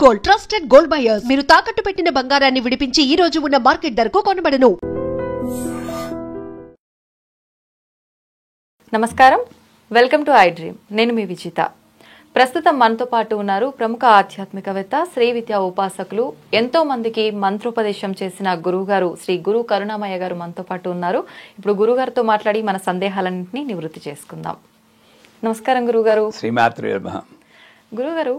Gold trusted gold buyers. మీరు తాకట్టు పెట్టిన బంగారాన్ని విడిపించి ఈ రోజు ఉన్న మార్కెట్ ధరకు కొనబడను. నమస్కారం, వెల్కమ్ టు ఐ డ్రీమ్. నేను మీ విజిత. ప్రస్తుతం మనతో పాటు ఉన్నారు ప్రముఖ ఆధ్యాత్మికవేత్త, శ్రీ విద్యా ఉపాసకులు, ఎంతో మందికి మంత్రోపదేశం చేసిన గురువుగారు శ్రీ గురు కరుణామయ్య గారు మనతో పాటు ఉన్నారు. ఇప్పుడు గురుగారితో మాట్లాడి మన సందేహాలన్నింటినీ నివృత్తి చేసుకుందాం. నమస్కారం గురుగారు. శ్రీమాత్రే నమః. గురుగారు,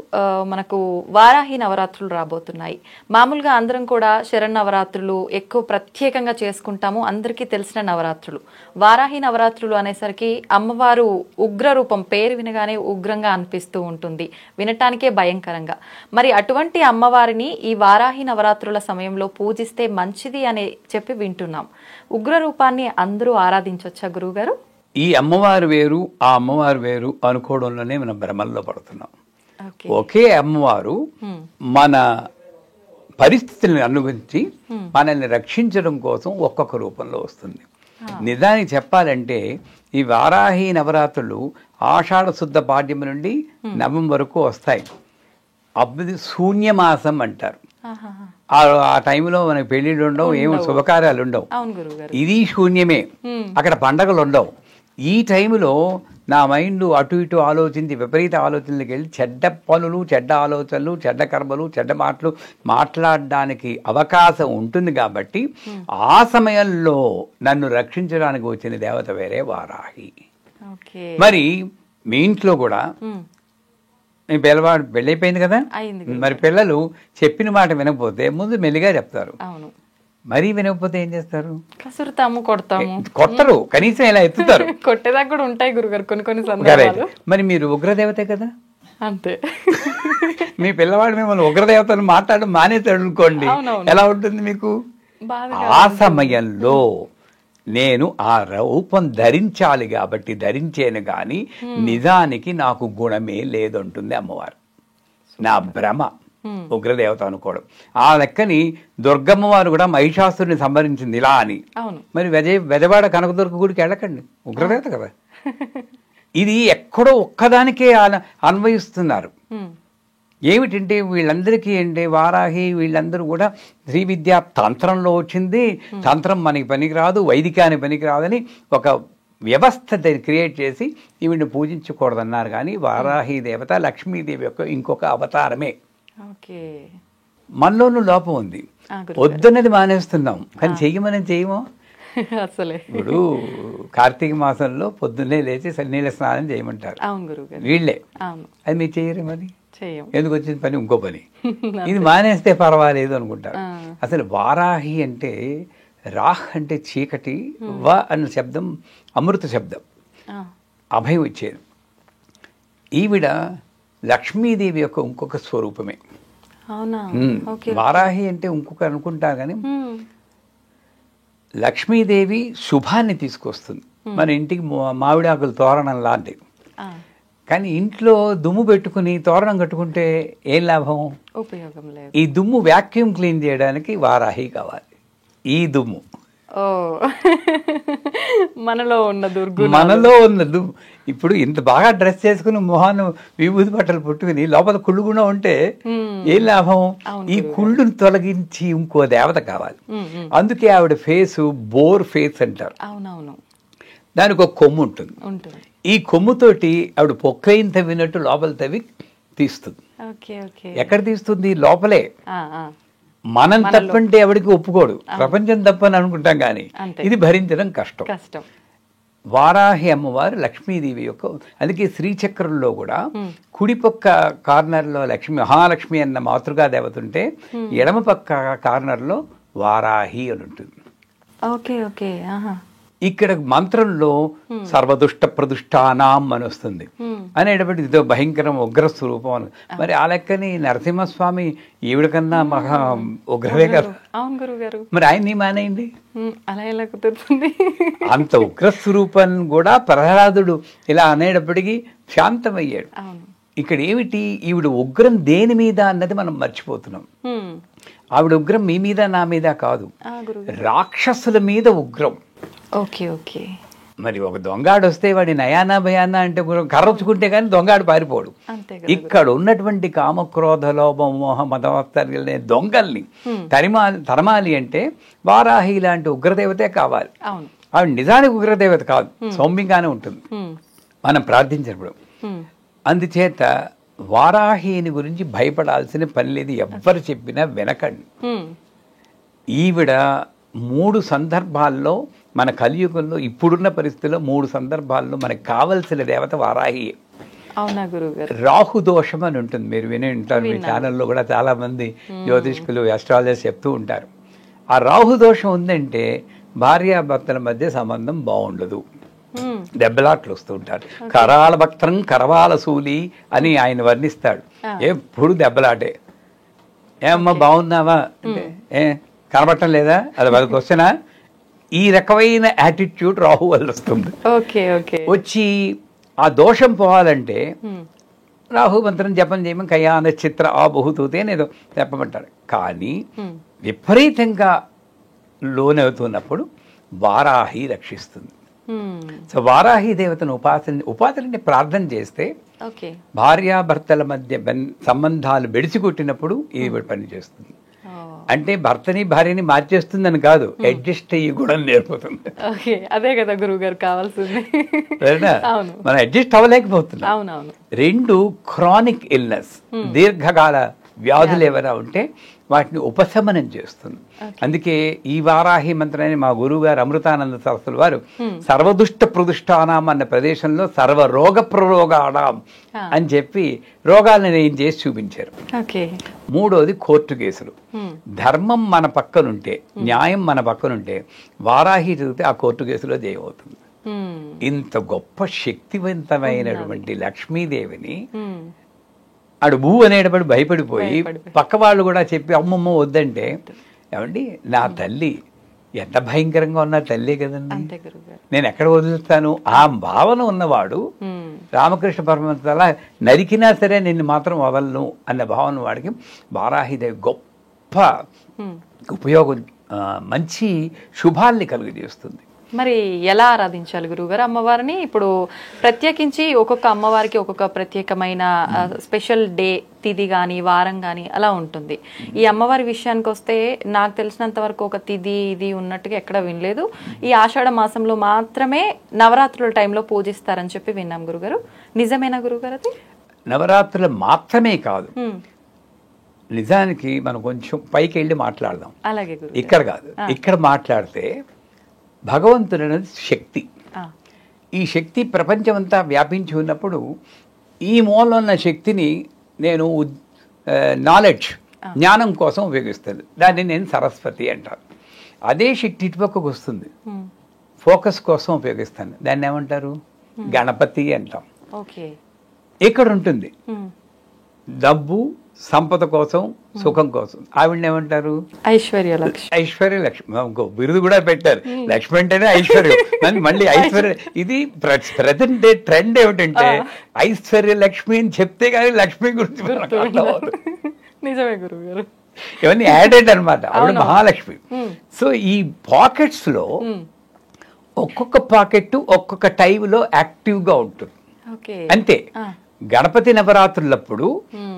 మనకు వారాహి నవరాత్రులు రాబోతున్నాయి. మామూలుగా అందరం కూడా శరన్నవరాత్రులు ఎక్కువ ప్రత్యేకంగా చేసుకుంటాము, అందరికీ తెలిసిన నవరాత్రులు. వారాహి నవరాత్రులు అనేసరికి అమ్మవారు ఉగ్ర రూపం, పేరు వినగానే ఉగ్రంగా అనిపిస్తూ ఉంటుంది, వినటానికే భయంకరంగా. మరి అటువంటి అమ్మవారిని ఈ వారాహి నవరాత్రుల సమయంలో పూజిస్తే మంచిది అని చెప్పి వింటున్నాం. ఉగ్ర రూపాన్ని అందరూ ఆరాధించవచ్చా గురువుగారు? ఈ అమ్మవారు వేరు, ఆ అమ్మవారు వేరు అనుకోవడంలోనే మనం భ్రమల్లో పడుతున్నాం. ఒకే అమ్మవారు మన పరిస్థితులను అనుగురించి మనల్ని రక్షించడం కోసం ఒక్కొక్క రూపంలో వస్తుంది. నిజానికి చెప్పాలంటే ఈ వారాహి నవరాత్రులు ఆషాఢ శుద్ధ పాడ్యం నుండి నవం వరకు వస్తాయి. అప్పుడు శూన్యమాసం అంటారు. ఆ టైంలో మనకి పెళ్లిళ్ళు ఉండవు, ఏమో శుభకార్యాలు ఉండవు, ఇది శూన్యమే. అక్కడ పండగలు ఉండవు. ఈ టైంలో నా మైండ్ అటు ఇటు ఆలోచించి విపరీత ఆలోచనలకు వెళ్ళి చెడ్డ పనులు, చెడ్డ ఆలోచనలు, చెడ్డ కర్మలు, చెడ్డ మాటలు మాట్లాడడానికి అవకాశం ఉంటుంది. కాబట్టి ఆ సమయంలో నన్ను రక్షించడానికి వచ్చిన దేవత వేరే వారాహి. మరి మీ ఇంట్లో కూడా మీ పిల్లవాడు పెళ్ళైపోయింది కదా, మరి పిల్లలు చెప్పిన మాట వినకపోతే ముందు మెల్లిగా చెప్తారు, మరీ వినకపోతే ఏం చేస్తారు? కసురుతాము, కొడతాము. కొట్టరు, కనీసం ఇలా ఎత్తుతారు. కొట్టేదాకా కూడా ఉంటాయి గురుగారు కొన్ని సందర్భాలు. మరి మీరు ఉగ్రదేవతే కదా, అంతే. మీ పిల్లవాడు మిమ్మల్ని ఉగ్రదేవతను మాట్లాడడం మానేతాడు అనుకోండి, ఎలా ఉంటుంది మీకు? ఆ సమయంలో నేను ఆ రూపం ధరించాలి కాబట్టి ధరించేను గాని నిజానికి నాకు గుణమే లేదంటుంది అమ్మవారు. నా భ్రమ ఉగ్రదేవత అనుకోవడం. ఆ లెక్కని దుర్గమ్మ వారు కూడా మహిషాసురుని సంహరించింది ఇలా అని. మరి వెజవాడ కనకదుర్గ గుడికి వెళ్ళకండి, ఉగ్రదేవత కదా. ఇది ఎక్కడో ఒక్కదానికే అన్వయిస్తున్నారు. ఏమిటంటే వీళ్ళందరికీ అంటే వారాహి వీళ్ళందరూ కూడా శ్రీ విద్యా తంత్రంలో వచ్చింది, తంత్రం మనకి పనికిరాదు, వైదికానికి పనికిరాదని ఒక వ్యవస్థ క్రియేట్ చేసి ఈవిని పూజించకూడదన్నారు. కానీ వారాహి దేవత లక్ష్మీదేవి యొక్క ఇంకొక అవతారమే. మనలోనూ లోపం ఉంది, వద్దన్నది మానేస్తున్నాం, కానీ చెయ్యమో అసలే. ఇప్పుడు కార్తీక మాసంలో పొద్దున్నే లేచి నీళ్ళ స్నానం చేయమంటారు వీళ్ళే, అది మీరు చెయ్యరు. మరి ఎందుకు వచ్చింది పని, ఇంకో పని. ఇది మానేస్తే పర్వాలేదు అనుకుంటారు. అసలు వారాహి అంటే రాహ్ అంటే చీకటి, వ అన్న శబ్దం అమృత శబ్దం, అభయం ఇచ్చేది. ఈవిడ లక్ష్మీదేవి యొక్క ఇంకొక స్వరూపమే. వారాహి అంటే ఇంకొక అనుకుంటా కానీ లక్ష్మీదేవి శుభాన్ని తీసుకొస్తుంది. మన ఇంటికి మామిడి ఆకులు తోరణం లాంటివి. కానీ ఇంట్లో దుమ్ము పెట్టుకుని తోరణం కట్టుకుంటే ఏం లాభం? ఉపయోగం లేదు. ఈ దుమ్ము వ్యాక్యూమ్ క్లీన్ చేయడానికి వారాహి కావాలి. ఈ దుమ్ము మనలో ఉన్న దుమ్ము. ఇప్పుడు ఇంత బాగా డ్రెస్ చేసుకుని మొహాన్ని విభూతి బట్టలు పుట్టుకుని లోపల కుళ్ళుగుణ ఉంటే ఏం లాభం? ఈ కుళ్ళుని తొలగించి ఇంకో దేవత కావాలి. అందుకే ఆవిడ ఫేసు బోర్ ఫేస్ అంటారు. దానికి ఒక కొమ్ము ఉంటుంది. ఈ కొమ్ముతోటి ఆవిడ పొక్కైన తవ్వినట్టు లోపల తవ్వి తీస్తుంది. ఎక్కడ తీస్తుంది? లోపలే. మనం తప్పంటే ఎవరికి ఒప్పుకోడు, ప్రపంచం తప్పని అనుకుంటాం కానీ ఇది భరించడం కష్టం. వారాహి అమ్మవారు లక్ష్మీదేవి యొక్క, అందుకే శ్రీచక్రంలో కూడా కుడి పక్క కార్నర్లో మహాలక్ష్మి అన్న మాతృగా దేవత ఉంటే ఎడమ పక్క కార్నర్లో వారాహి అని ఉంటుంది. ఇక్కడ మంత్రంలో సర్వదుష్ట ప్రదుష్టానాం అని వస్తుంది అనేటప్పుడు ఇదో భయంకరం ఉగ్ర స్వరూపం అని. మరి ఆ లెక్కని నరసింహస్వామి ఈవిడ కన్నా మహా ఉగ్రవే కదా. మరి ఆయన్ని మానేయండి, అలా ఎలా కుదురుతుంది? అంత ఉగ్ర స్వరూపం కూడా ప్రహ్లాదుడు ఇలా అనేటప్పటికీ శాంతమయ్యాడు. ఇక్కడ ఏమిటి, ఈవిడ ఉగ్రం దేని మీద అన్నది మనం మర్చిపోతున్నాం. ఆవిడ ఉగ్రం మీ మీద నా మీద కాదు, రాక్షసుల మీద ఉగ్రం. Okay okay. మరి ఒక దొంగాడు వస్తే వాడి నయానా భయానా అంటే కర్రొచ్చుకుంటే కానీ దొంగాడు పారిపోడు. ఇక్కడ ఉన్నటువంటి కామక్రోధ లోభ మోహ మదవస్తలనే దొంగల్ని తరమాలి అంటే వారాహి లాంటి ఉగ్రదేవతే కావాలి. ఆవిడ నిజానికి ఉగ్రదేవత కాదు, సౌమ్యంగానే ఉంటుంది మనం ప్రార్థించినప్పుడు. అందుచేత వారాహిని గురించి భయపడాల్సిన పని లేదు, ఎవ్వరు చెప్పినా వినకండి. ఈవిడ 3 సందర్భాల్లో మన కలియుగంలో ఇప్పుడున్న పరిస్థితుల్లో 3 సందర్భాల్లో మనకు కావలసిన దేవత వారాహి. అవునా గురుగారు? రాహు దోషం అని ఉంటుంది, మీరు విని ఉంటారు, మీ ఛానల్లో కూడా చాలా మంది జ్యోతిష్కులు అస్ట్రాలజర్స్ చెప్తూ ఉంటారు. ఆ రాహు దోషం ఉందంటే భార్యాభర్తల మధ్య సంబంధం బాగుండదు, దెబ్బలాట్లు వస్తూ ఉంటారు. కరాల భక్తం కరవాల సూలి అని ఆయన వర్ణిస్తాడు. ఎప్పుడు దెబ్బలాటే. ఏమమ్మా బాగున్నావా అంటే కనబట్టం లేదా, అది క్వశ్చనా? ఈ రకమైన యాటిట్యూడ్ రాహు వల్ల వస్తుంది. వచ్చి ఆ దోషం పోవాలంటే రాహు మంత్రం జపం చేయమని కయాన చిత్ర ఆ బహుతూతే అనేదో చెప్పమంటారు. కానీ విపరీతంగా లోనవుతున్నప్పుడు వారాహి రక్షిస్తుంది. సో వారాహి దేవతను ఉపాసనని ప్రార్థన చేస్తే భార్యాభర్తల మధ్య సంబంధాలు బెడిసికొట్టినప్పుడు ఇది పని చేస్తుంది. అంటే భర్తని భార్యని మార్చేస్తుందని కాదు, అడ్జస్ట్ అయ్యి కూడా నేర్పుతుంది. అదే కదా గురువు గారు కావాల్సింది. మనం అడ్జస్ట్ అవ్వలేకపోతున్నాం. 2 క్రానిక్ ఇల్నెస్, దీర్ఘకాల వ్యాధులు ఏమైనా ఉంటే వాటిని ఉపశమనం చేస్తుంది. అందుకే ఈ వారాహి మంత్రాన్ని మా గురువు గారు అమృతానంద సరస్వతుల వారు సర్వదుష్ట ప్రదుష్టానాం అన్న ప్రదేశంలో సర్వరోగ ప్రరోగాణం అని చెప్పి రోగాలను ఏం చేసి చూపించారు. 3వది కోర్టు కేసులు. ధర్మం మన పక్కనుంటే, న్యాయం మన పక్కనుంటే వారాహి చదివితే ఆ కోర్టు కేసులో జయం అవుతుంది. ఇంత గొప్ప శక్తివంతమైనటువంటి లక్ష్మీదేవిని ఆడు భూ అనేటప్పుడు భయపడిపోయి పక్క వాళ్ళు కూడా చెప్పి అమ్మమ్మ వద్దంటే, ఏమండి నా తల్లి ఎంత భయంకరంగా ఉన్న తల్లి కదండి, నేను ఎక్కడ వదులుతాను ఆ భావన ఉన్నవాడు రామకృష్ణ పరమహంస అలా నరికినా సరే నిన్ను మాత్రం వదలను అన్న భావన వాడికి వారాహిదేవి గొప్ప ఉపయోగం, మంచి శుభాల్ని కలుగజేస్తుంది. మరి ఎలా ఆరాధించాలి గురువుగారు అమ్మవారిని? ఇప్పుడు ప్రత్యేకించి ఒక్కొక్క అమ్మవారికి ఒక్కొక్క ప్రత్యేకమైన స్పెషల్ డే, తిథి కానీ వారం కానీ అలా ఉంటుంది. ఈ అమ్మవారి విషయానికి వస్తే నాకు తెలిసినంత వరకు ఒక తిథి ఇది ఉన్నట్టుగా ఎక్కడ వినలేదు. ఈ ఆషాఢ మాసంలో మాత్రమే నవరాత్రుల టైంలో పూజిస్తారని చెప్పి విన్నాం గురుగారు. నిజమేనా గురుగారు? అది నవరాత్రులు మాత్రమే కాదు, నిజానికి మనం కొంచెం పైకి వెళ్ళి మాట్లాడదాం. అలాగే గురు, ఇక్కడ కాదు, ఇక్కడ మాట్లాడితే భగవంతుడు అనేది శక్తి. ఈ శక్తి ప్రపంచమంతా వ్యాపించి ఉన్నప్పుడు ఈ మూలంలో ఉన్న శక్తిని నేను నాలెడ్జ్, జ్ఞానం కోసం ఉపయోగిస్తాను. దాన్ని నేను సరస్వతి అంటాను. అదే శక్తి ఇటుపక్కకు వస్తుంది, ఫోకస్ కోసం ఉపయోగిస్తాను. దాన్ని ఏమంటారు? గణపతి అంటాం. ఇక్కడ ఉంటుంది డబ్బు, సంపద కోసం, సుఖం కోసం. ఆవిడని ఏమంటారు? ఐశ్వర్యలక్ష్మి. ఐశ్వర్యలక్ష్మి బిరుదు కూడా పెట్టారు. లక్ష్మి అంటేనే ఐశ్వర్యం, మళ్ళీ ఐశ్వర్య. ఇది ప్రజెంట్ డే ట్రెండ్ ఏమిటంటే ఐశ్వర్యలక్ష్మి అని చెప్తే కానీ లక్ష్మి గురించి నిజమే గురువు గారు, ఇవన్నీ యాడెడ్ అనమాట. ఆవిడ మహాలక్ష్మి. సో ఈ పాకెట్స్ లో ఒక్కొక్క పాకెట్ ఒక్కొక్క టైంలో యాక్టివ్ గా ఉంటుంది అంతే. గణపతి నవరాత్రులప్పుడు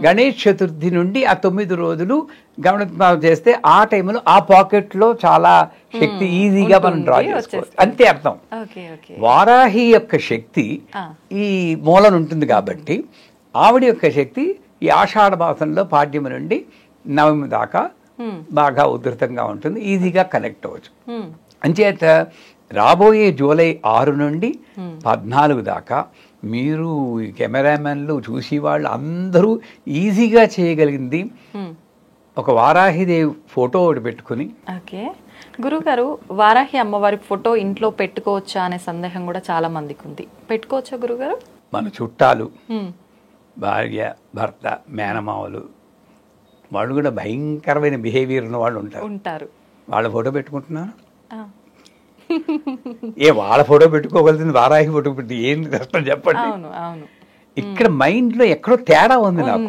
గణేష్ చతుర్థి నుండి ఆ 9 రోజులు గణపతి చేస్తే ఆ టైంలో ఆ పాకెట్ లో చాలా శక్తి ఈజీగా మనం డ్రా చేసుకోవచ్చు, అంతే అర్థం. వారాహి యొక్క శక్తి ఈ మూలన ఉంటుంది కాబట్టి ఆవిడ యొక్క శక్తి ఈ ఆషాఢ మాసంలో పాడ్యమి నుండి నవమి దాకా బాగా ఉధృతంగా ఉంటుంది, ఈజీగా కనెక్ట్ అవ్వచ్చు. అంచేత రాబోయే జూలై 6 నుండి 14 దాకా మీరు కెమెరామెన్లు చూసి వాళ్ళు అందరూ ఈజీగా చేయగలిగింది ఒక వారాహిదేవి ఫోటో ఒకటి పెట్టుకుని. గురుగారు, వారాహి అమ్మవారి ఫోటో ఇంట్లో పెట్టుకోవచ్చా అనే సందేహం కూడా చాలా మందికి ఉంది. పెట్టుకోవచ్చా గురుగారు? మన చుట్టాలు, భార్య, భర్త, మేనమావలు వాళ్ళు కూడా భయంకరమైన బిహేవియర్ ఉన్న వాళ్ళు ఉంటారు. వాళ్ళ ఫోటో పెట్టుకుంటున్నారు. వాళ్ళ ఫోటో పెట్టుకోగలుగుతుంది, వారాహి ఫోటో పెట్టి ఏం కష్టం చెప్పండి. ఇక్కడ మైండ్ లో ఎక్కడో తేడా ఉంది నాకు.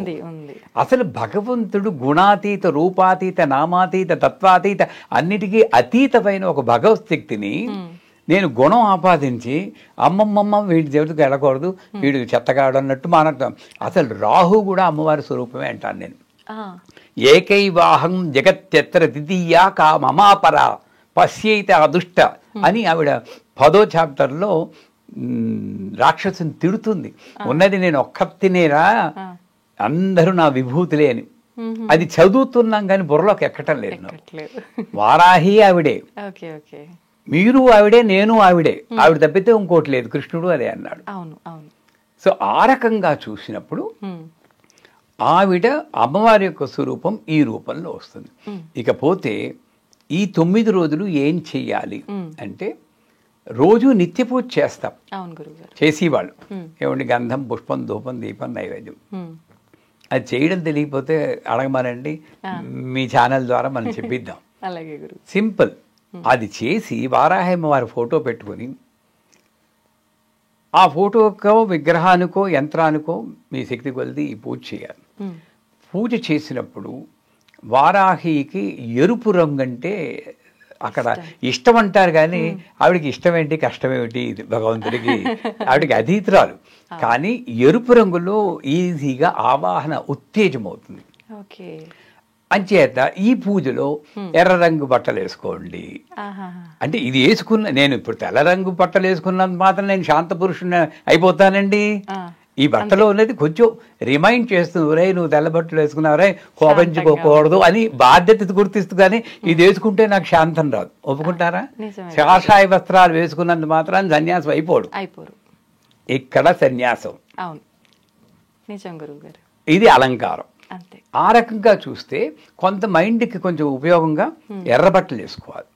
అసలు భగవంతుడు గుణాతీత, రూపాతీత, నామాతీత, తత్వాతీత, అన్నిటికీ అతీతమైన ఒక భగవత్ శక్తిని నేను గుణం ఆపాదించి అమ్మమ్మమ్మ వీడి దేవుడికి వెళ్ళకూడదు, వీడు చెత్తగాడు అన్నట్టు మానర్థం. అసలు రాహు కూడా అమ్మవారి స్వరూపమే అంటాను నేను. ఏకైవాహం జగత్యత్ర ద్వితీయా కా మమాపర పశ్యైత అదుష్ట అని ఆవిడ 10వ చాప్టర్లో రాక్షసుని తిడుతుంది. ఉన్నది నేను ఒక్కతినేరా, అందరూ నా విభూతులే అని. అది చదువుతున్నాం కానీ బుర్రలోకి ఎక్కటం లేదు. వారాహి ఆవిడే, మీరు ఆవిడే, నేను ఆవిడే, ఆవిడ తప్పితే ఇంకోటి లేదు, కృష్ణుడు అదే అన్నాడు. సో ఆ రకంగా చూసినప్పుడు ఆవిడ అమ్మవారి యొక్క స్వరూపం ఈ రూపంలో వస్తుంది. ఇకపోతే ఈ 9 రోజులు ఏం చెయ్యాలి అంటే, రోజు నిత్య పూజ చేస్తాం చేసేవాళ్ళు. ఏమండి, గంధం, పుష్పం, ధూపం, దీపం, నైవేద్యం. అది చేయడం తెలియకపోతే అడగమనండి, మీ ఛానల్ ద్వారా మనం చెప్పిద్దాం. సింపుల్. అది చేసి వారాహమ్మ వారి ఫోటో పెట్టుకొని, ఆ ఫోటోకో విగ్రహానికో యంత్రానికో మీ శక్తి కొలిది ఈ పూజ చేయాలి. పూజ చేసినప్పుడు వారాహికి ఎరుపు రంగు అంటే అక్కడ ఇష్టం అంటారు, కానీ ఆవిడకి ఇష్టం ఏంటి, కష్టం ఏమిటి, భగవంతుడికి ఆవిడకి అతీతురాలు. కానీ ఎరుపు రంగులో ఈజీగా ఆవాహన ఉత్తేజమవుతుంది. అంచేత ఈ పూజలో ఎర్ర రంగు బట్టలు వేసుకోండి. అంటే ఇది వేసుకున్న, నేను ఇప్పుడు తెల్ల రంగు బట్టలు వేసుకున్నంత మాత్రం నేను శాంత పురుషుని అయిపోతానండి. ఈ బట్టలో ఉన్నది కొంచెం రిమైండ్ చేస్తుంది, రే నువ్వు తెల్ల బట్టలు వేసుకున్నావురే, కోపించుకోకూడదు అని బాధ్యత గుర్తిస్తూ. కానీ ఇది వేసుకుంటే నాకు శాంతం రాదు, ఒప్పుకుంటారా? కాషాయ వస్త్రాలు వేసుకున్నంత మాత్రాన్ని సన్యాసం అయిపోడు. ఇక్కడ సన్యాసం, ఇది అలంకారం. ఆ రకంగా చూస్తే కొంత మైండ్కి కొంచెం ఉపయోగంగా ఎర్ర బట్టలు వేసుకోవాలి.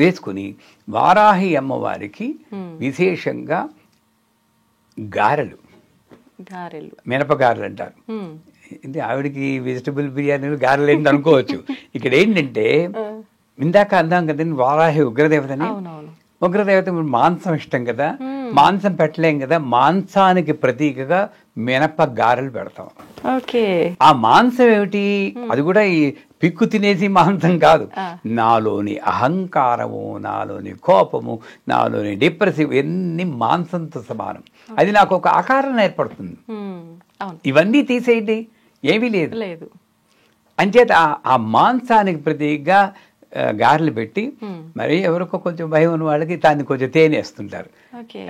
వేసుకుని వారాహి అమ్మవారికి విశేషంగా గారెలు, మినపగారెలు అంటారు. ఇది ఆవిడకి వెజిటబుల్ బిర్యానీలు గారెలు ఏంటి అనుకోవచ్చు. ఇక్కడ ఏంటంటే, ఇందాక అందాం కదండి వారాహి ఉగ్రదేవతని. ఉగ్రదేవత మాంసం ఇష్టం కదా, మాంసం పెట్టలేం కదా, మాంసానికి ప్రతీకగా మినప గారెలు పెడతాం. ఆ మాంసం ఏమిటి, అది కూడా ఈ పిక్కు తినేసి మాంసం కాదు. నాలోని అహంకారము, నాలోని కోపము, నాలోని డిప్రెసివ్ ఎన్ని మాంసంతో సమానం. అది నాకు ఒక ఆకారం ఏర్పడుతుంది. ఇవన్నీ తీసేయండి, ఏమీ లేదు. అంచేత ఆ మాంసానికి ప్రతీకగా గారెలు పెట్టి, మరి ఎవరికో కొంచెం భయం ఉన్న వాళ్ళకి దాన్ని కొంచెం తేనేస్తుంటారు,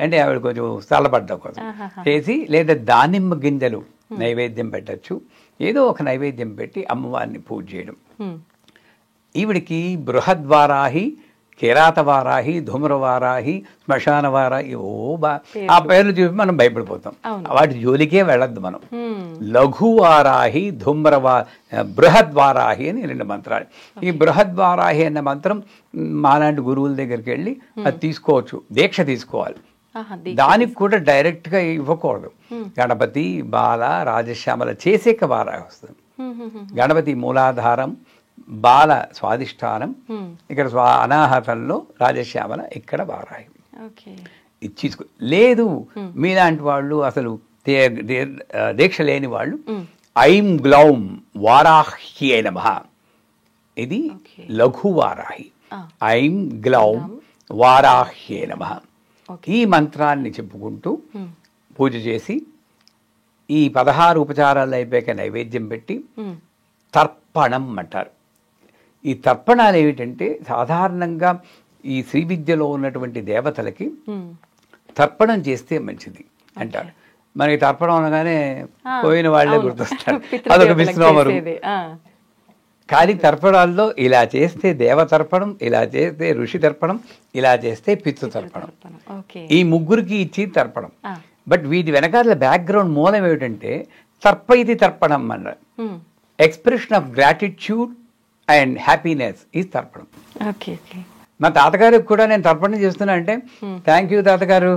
అంటే ఆవిడ కొంచెం చల్లబడ్డం కోసం చేసి, లేదా దానిమ్మ గింజలు నైవేద్యం పెట్టచ్చు. ఏదో ఒక నైవేద్యం పెట్టి అమ్మవారిని పూజ చేయడం. ఈవిడికి బృహద్వారాహి, కిరాతవారాహి, ధూమ్రవారాహి, శ్మశాన వారాహి, ఆ పేర్లు చూసి మనం భయపడిపోతాం. వాటి జోలికే వెళ్ళద్దు మనం. లఘువారాహి, బృహద్వారాహి అని 2 మంత్రాలు. ఈ బృహద్వారాహి అన్న మంత్రం మాలాంటి గురువుల దగ్గరికి వెళ్ళి అది తీసుకోవచ్చు, దీక్ష తీసుకోవాలి. దానికి కూడా డైరెక్ట్గా ఇవ్వకూడదు. గణపతి, బాల, రాజశ్యామల చేసేక వారాహి వస్తుంది. గణపతి మూలాధారం, బాల స్వాధిష్టానం, ఇక్కడ అనాహతంలో రాజశ్యామల, ఇక్కడ వారాహి ఇచ్చేసుకో. లేదు మీలాంటి వాళ్ళు అసలు దీక్ష లేని వాళ్ళు, ఐం గ్లౌం వారాహ్యే నమః, ఇది లఘు వారాహి. ఐం గ్లౌం వారాహ్యే నమః ఈ మంత్రాన్ని చెప్పుకుంటూ పూజ చేసి, ఈ 16 ఉపచారాలు అయిపోయాక నైవేద్యం పెట్టి తర్పణం అంటారు. ఈ తర్పణాలు ఏమిటంటే, సాధారణంగా ఈ శ్రీ విద్యలో ఉన్నటువంటి దేవతలకి తర్పణం చేస్తే మంచిది అంటారు. మనకి తర్పణం అనగానే పోయిన వాళ్ళే గుర్తొస్తారు, అదొక మిస్నోమరు. కానీ తర్పణాల్లో ఇలా చేస్తే దేవతర్పణం, ఇలా చేస్తే ఋషి తర్పణం, ఇలా చేస్తే పితృ తర్పణం, ఈ ముగ్గురికి ఇచ్చి తర్పణం. బట్ వీటి వెనకాల బ్యాక్గ్రౌండ్ మూలం ఏమిటంటే, తర్పయితి తర్పణం అన్నారు. Expression of gratitude and happiness is తర్పణం. మా తాతగారికి కూడా నేను తర్పణం చేస్తున్నా అంటే, థ్యాంక్ యూ తాతగారు,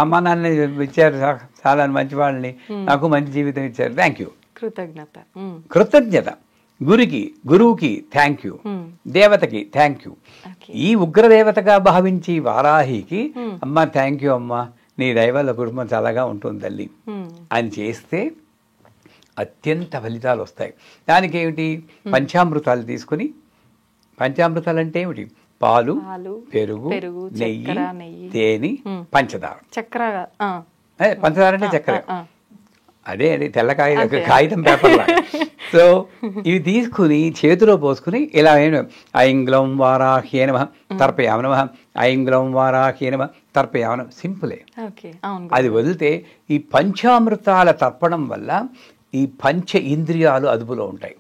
అమ్మ నాన్న ఇచ్చారు, చాలా మంచి వాళ్ళని, నాకు మంచి జీవితం ఇచ్చారు, థ్యాంక్ యూ. కృతజ్ఞత. గురువుకి థ్యాంక్ యూ, దేవతకి థ్యాంక్ యూ. ఈ ఉగ్రదేవతగా భావించి వారాహికి, అమ్మ థ్యాంక్ యూ అమ్మ, నీ దయ వల్ల కుటుంబం చాలాగా ఉంటుంది తల్లి అని చేస్తే అత్యంత ఫలితాలు వస్తాయి. దానికి ఏమిటి, పంచామృతాలు తీసుకుని, పంచామృతాలు అంటే ఏమిటి, పాలు, పాలు, పెరుగు, పెరుగు, నెయ్యి, చక్కెర, నెయ్యి, తేనె, పంచదార. చక్కెర. పంచదార అంటే చక్కెర, అదే తెల్ల కాగితం పేపర్ లాగా. సో ఇవి తీసుకుని చేతిలో పోసుకుని ఇలా ఐంగ్లం వారాహ్యే నమః తర్పయామ నమః, ఐంగ్లం వారాహ్యే నమః తర్పయామ నమః. సింపులే. అది వదిలితే ఈ పంచామృతాల తర్పణం వల్ల ఈ పంచ ఇంద్రియాలు అదుపులో ఉంటాయి.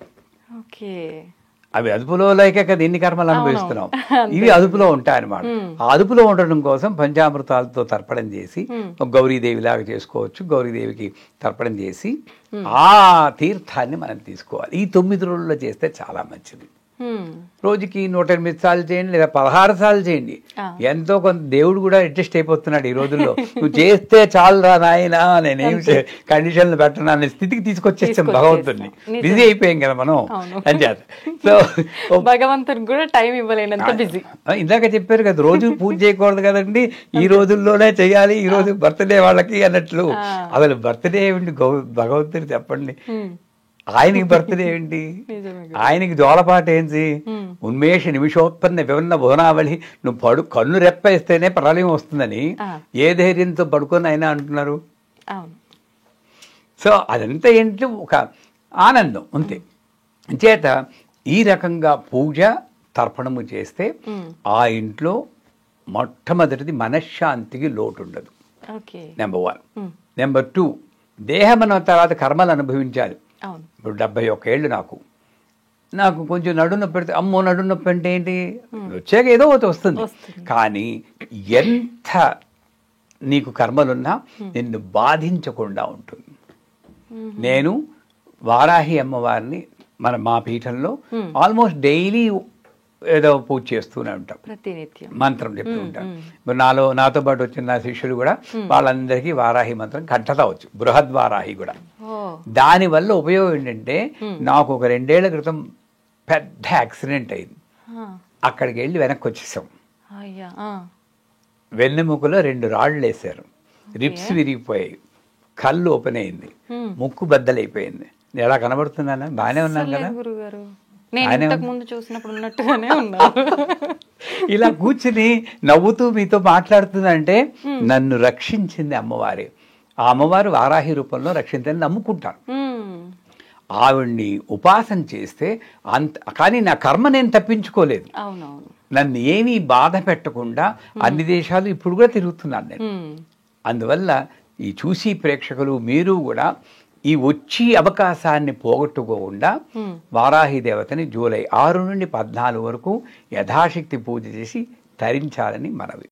అవి అదుపులో లేక కదా ఎన్ని కర్మలు అనుభవిస్తున్నాం. ఇవి అదుపులో ఉంటాయన్నమాట. ఆ అదుపులో ఉండడం కోసం పంచామృతాలతో తర్పణం చేసి గౌరీదేవి లాగా చేసుకోవచ్చు. గౌరీదేవికి తర్పణం చేసి ఆ తీర్థాన్ని మనం తీసుకోవాలి. ఈ 9 రోజుల్లో చేస్తే చాలా మంచిది. రోజుకి 108 సార్లు చేయండి, లేదా 16 సార్లు చేయండి. ఎంతో కొంత దేవుడు కూడా అడ్జస్ట్ అయిపోతున్నాడు ఈ రోజుల్లో. నువ్వు చేస్తే చాలు రా నాయనా, నేనేం కండిషన్లు పెట్టను అనే స్థితికి తీసుకొచ్చేస్తాం భగవంతుడిని. బిజీ అయిపోయాం కదా మనం అని చేత. సో భగవంతుడికి కూడా టైం ఇవ్వలేనంత బిజీ. ఇందాక చెప్పారు కదా, రోజు పూజ చేయకూడదు కదండి, ఈ రోజుల్లోనే చేయాలి, ఈ రోజు బర్త్డే వాళ్ళకి అన్నట్లు. అసలు బర్త్డే ఏమిటి భగవంతుడు చెప్పండి? ఆయనకి బర్త్డే ఏంటి? ఆయనకి జోలపాట ఏంటి? ఉన్మేష నిమిషోత్పన్న వివన్న భువనావళి. నువ్వు కన్ను రెప్పేస్తేనే ప్రళయం వస్తుందని ఏ ధైర్యంతో పడుకొని అయినా అంటున్నారు. సో అదంతా ఏంటి, ఒక ఆనందం అంతే. చేత ఈ రకంగా పూజ తర్పణము చేస్తే ఆ ఇంట్లో మొట్టమొదటిది మనశ్శాంతికి లోటు ఉండదు. నెంబర్ 1. నెంబర్ 2, దేహం అన్న తర్వాత కర్మలు అనుభవించాలి. ఇప్పుడు 71 ఏళ్ళు నాకు కొంచెం నడునొప్పి పెడితే అమ్మో నడునొప్పి అంటే ఏంటి, వచ్చాక ఏదో ఒకటి వస్తుంది. కానీ ఎంత నీకు కర్మలున్నా నిన్ను బాధించకుండా ఉంటుంది. నేను వారాహి అమ్మవారిని మా పీఠంలో ఆల్మోస్ట్ డైలీ ఏదో పూజ చేస్తూనే ఉంటాం, మంత్రం చెప్తూ ఉంటాం. నాతో పాటు వచ్చిన నా శిష్యులు కూడా వాళ్ళందరికీ వారాహి మంత్రం కంఠత వచ్చు, బృహద్వారాహి కూడా. దానివల్ల ఉపయోగం ఏంటంటే, నాకు ఒక 2 ఏళ్ల క్రితం పెద్ద యాక్సిడెంట్ అయింది. అక్కడికి వెళ్ళి వెనక్కి వచ్చేసాం. వెన్నెముకలో 2 రాళ్ళు వేశారు, రిప్స్ విరిగిపోయాయి, కళ్ళు ఓపెన్ అయింది, ముక్కు బద్దలైపోయింది. నేను ఎలా కనబడుతున్నానా? బాగానే ఉన్నాను కదా. ఇలా కూర్చుని నవ్వుతూ మీతో మాట్లాడుతుందంటే నన్ను రక్షించింది అమ్మవారే. ఆ అమ్మవారు వారాహి రూపంలో రక్షించని నమ్ముకుంటాను. ఆవిడ్ని ఉపాసన చేస్తే కానీ నా కర్మ నేను తప్పించుకోలేదు. నన్ను ఏమీ బాధ పెట్టకుండా అన్ని దేశాలు ఇప్పుడు కూడా తిరుగుతున్నాను నేను. అందువల్ల ఈ చూసి ప్రేక్షకులు మీరు కూడా ఈ వచ్చి అవకాశాన్ని పోగొట్టుకోకుండా వారాహి దేవతని జూలై 6 నుండి 14 వరకు యథాశక్తి పూజ చేసి తరించాలని మనవి.